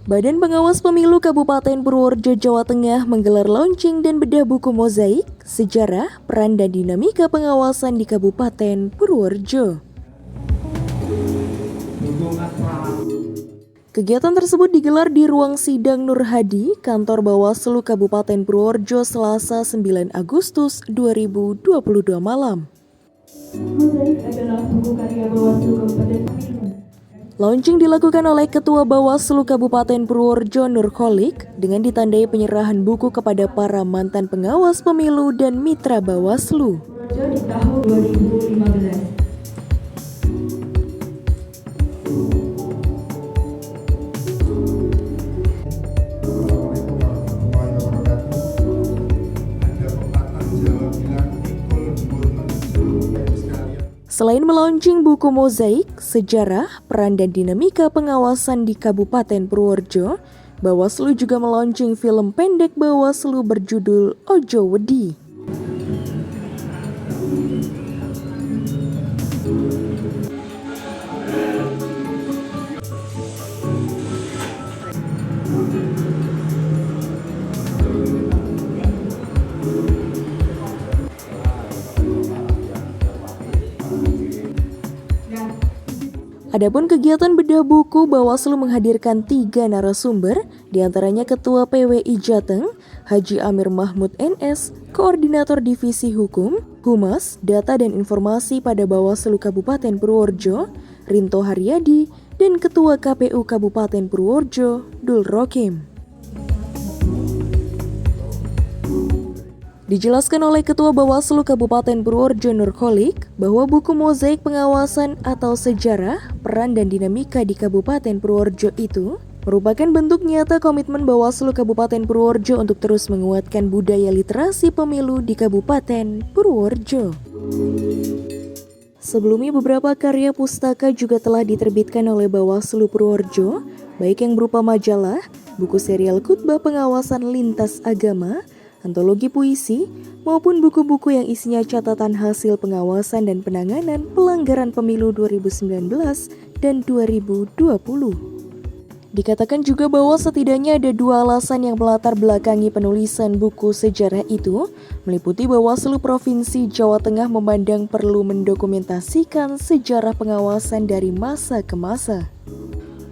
Badan Pengawas Pemilu Kabupaten Purworejo, Jawa Tengah menggelar launching dan bedah buku mozaik, sejarah, peran dan dinamika pengawasan di Kabupaten Purworejo. Kegiatan tersebut digelar di ruang sidang Nur Hadi, kantor Bawaslu Kabupaten Purworejo, Selasa 9 Agustus 2022 malam. Mozaik adalah buku karya Bawaslu Kabupaten Purworejo. Launching dilakukan oleh Ketua Bawaslu Kabupaten Purworejo Nur Kholik dengan ditandai penyerahan buku kepada para mantan pengawas pemilu dan mitra Bawaslu. Di tahun 2015. Selain melaunching buku mozaik, sejarah, peran dan dinamika pengawasan di Kabupaten Purworejo, Bawaslu juga melaunching film pendek Bawaslu berjudul Ojo Wedi. Adapun kegiatan bedah buku, Bawaslu menghadirkan 3 narasumber, diantaranya Ketua PWI Jateng, Haji Amir Mahmud NS, Koordinator Divisi Hukum, Humas, Data dan Informasi pada Bawaslu Kabupaten Purworejo, Rinto Haryadi, dan Ketua KPU Kabupaten Purworejo, Dul Rokim. Dijelaskan oleh Ketua Bawaslu Kabupaten Purworejo Nur Kholik bahwa buku mozaik pengawasan atau sejarah, peran dan dinamika di Kabupaten Purworejo itu merupakan bentuk nyata komitmen Bawaslu Kabupaten Purworejo untuk terus menguatkan budaya literasi pemilu di Kabupaten Purworejo. Sebelumnya beberapa karya pustaka juga telah diterbitkan oleh Bawaslu Purworejo, baik yang berupa majalah, buku serial khutbah pengawasan lintas agama, antologi puisi, maupun buku-buku yang isinya catatan hasil pengawasan dan penanganan pelanggaran pemilu 2019 dan 2020. Dikatakan juga bahwa setidaknya ada 2 alasan yang melatar belakangi penulisan buku sejarah itu, meliputi Bawaslu Provinsi Jawa Tengah memandang perlu mendokumentasikan sejarah pengawasan dari masa ke masa.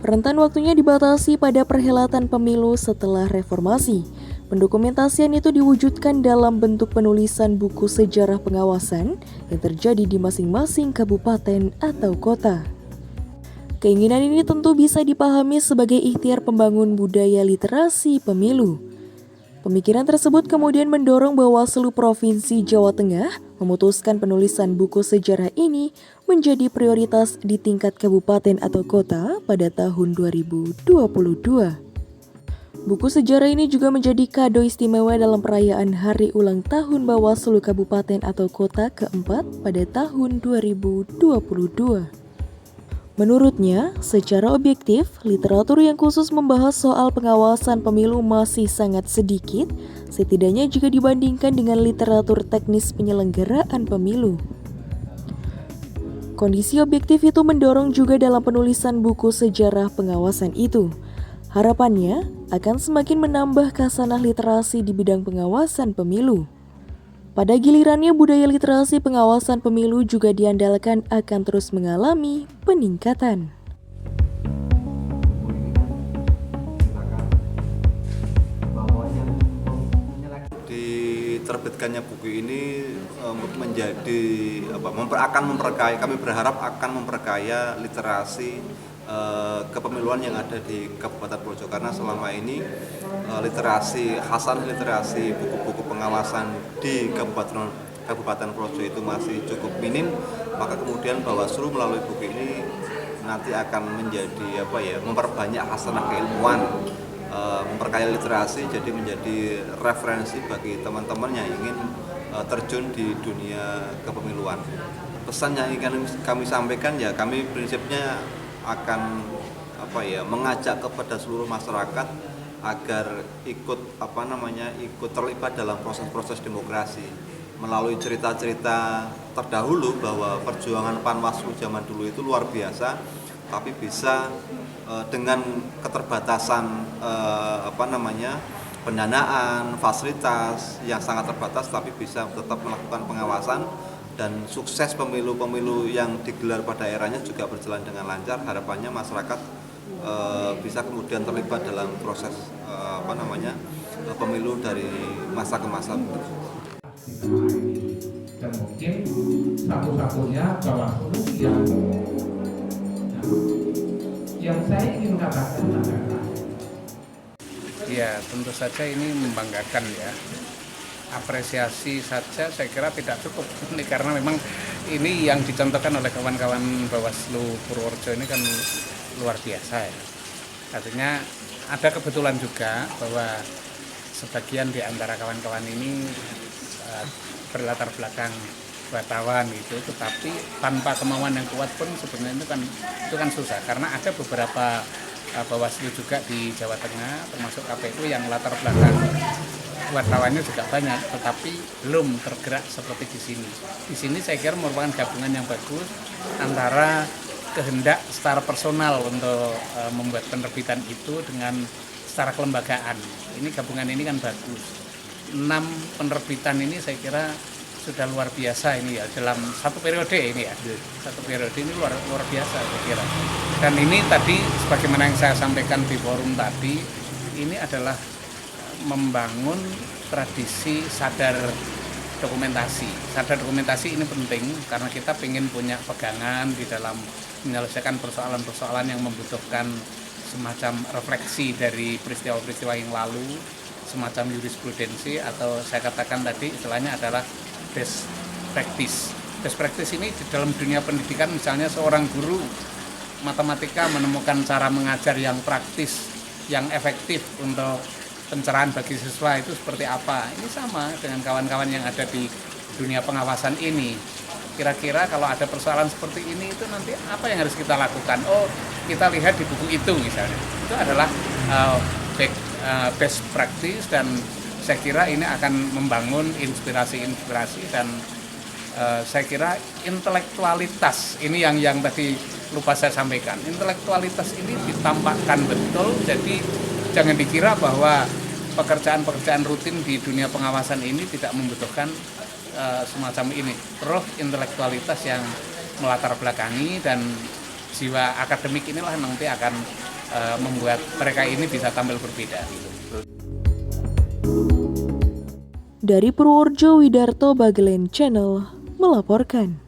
Rentan waktunya dibatasi pada perhelatan pemilu setelah reformasi. Pendokumentasian itu diwujudkan dalam bentuk penulisan buku sejarah pengawasan yang terjadi di masing-masing kabupaten atau kota. Keinginan ini tentu bisa dipahami sebagai ikhtiar pembangun budaya literasi pemilu. Pemikiran tersebut kemudian mendorong Bawaslu Provinsi Jawa Tengah memutuskan penulisan buku sejarah ini menjadi prioritas di tingkat kabupaten atau kota pada tahun 2022. Buku sejarah ini juga menjadi kado istimewa dalam perayaan Hari Ulang Tahun Bawaslu Kabupaten atau Kota keempat pada tahun 2022. Menurutnya, secara objektif, literatur yang khusus membahas soal pengawasan pemilu masih sangat sedikit, setidaknya jika dibandingkan dengan literatur teknis penyelenggaraan pemilu. Kondisi objektif itu mendorong juga dalam penulisan buku sejarah pengawasan itu. Harapannya akan semakin menambah khasanah literasi di bidang pengawasan pemilu. Pada gilirannya, budaya literasi pengawasan pemilu juga diandalkan akan terus mengalami peningkatan. Diterbitkannya buku ini menjadi kami berharap akan memperkaya literasi kepemiluan yang ada di Kabupaten Purworejo, karena selama ini hasanah literasi buku-buku pengawasan di Kabupaten Purworejo itu masih cukup minim. Maka kemudian Bawaslu melalui buku ini nanti akan menjadi memperbanyak hasanah keilmuan, memperkaya literasi, jadi menjadi referensi bagi teman-teman yang ingin terjun di dunia kepemiluan. Pesan yang ingin kami sampaikan, kami prinsipnya akan mengajak kepada seluruh masyarakat agar ikut terlibat dalam proses-proses demokrasi melalui cerita-cerita terdahulu bahwa perjuangan Panwaslu zaman dulu itu luar biasa, tapi bisa dengan keterbatasan pendanaan, fasilitas yang sangat terbatas, tapi bisa tetap melakukan pengawasan dan sukses pemilu-pemilu yang digelar pada eranya juga berjalan dengan lancar. Harapannya masyarakat bisa kemudian terlibat dalam proses pemilu dari masa ke masa. Dan mungkin satu-satunya Bawaslu yang saya ingin katakan adalah ya tentu saja ini membanggakan ya. Apresiasi saja saya kira tidak cukup ini karena memang ini yang dicontohkan oleh kawan-kawan Bawaslu Purworejo ini kan luar biasa ya. Artinya ada kebetulan juga bahwa sebagian di antara kawan-kawan ini berlatar belakang wartawan gitu, tetapi tanpa kemauan yang kuat pun sebenarnya itu kan susah karena ada beberapa Bawaslu juga di Jawa Tengah termasuk KPU yang latar belakang wartawannya juga banyak, tetapi belum tergerak seperti di sini. Di sini saya kira merupakan gabungan yang bagus antara kehendak secara personal untuk membuat penerbitan itu dengan secara kelembagaan. Ini gabungan ini kan bagus. 6 penerbitan ini saya kira sudah luar biasa ini ya dalam satu periode ini ya. Satu periode ini luar biasa saya kira. Dan ini tadi sebagaimana yang saya sampaikan di forum tadi, ini adalah membangun tradisi sadar dokumentasi. Sadar dokumentasi ini penting karena kita ingin punya pegangan di dalam menyelesaikan persoalan-persoalan yang membutuhkan semacam refleksi dari peristiwa-peristiwa yang lalu, semacam jurisprudensi atau saya katakan tadi istilahnya adalah best practice. Best practice ini di dalam dunia pendidikan misalnya seorang guru matematika menemukan cara mengajar yang praktis, yang efektif untuk pencerahan bagi siswa itu seperti apa. Ini sama dengan kawan-kawan yang ada di dunia pengawasan ini. Kira-kira kalau ada persoalan seperti ini itu nanti apa yang harus kita lakukan? Oh, kita lihat di buku itu misalnya. Itu adalah best practice dan saya kira ini akan membangun inspirasi-inspirasi dan saya kira intelektualitas ini yang tadi lupa saya sampaikan. Intelektualitas ini ditampakkan betul, jadi jangan dikira bahwa pekerjaan-pekerjaan rutin di dunia pengawasan ini tidak membutuhkan semacam ini. Roh intelektualitas yang melatar belakangi dan jiwa akademik inilah nanti akan membuat mereka ini bisa tampil berbeda. Dari Purworejo, Widarto Bagelen Channel melaporkan.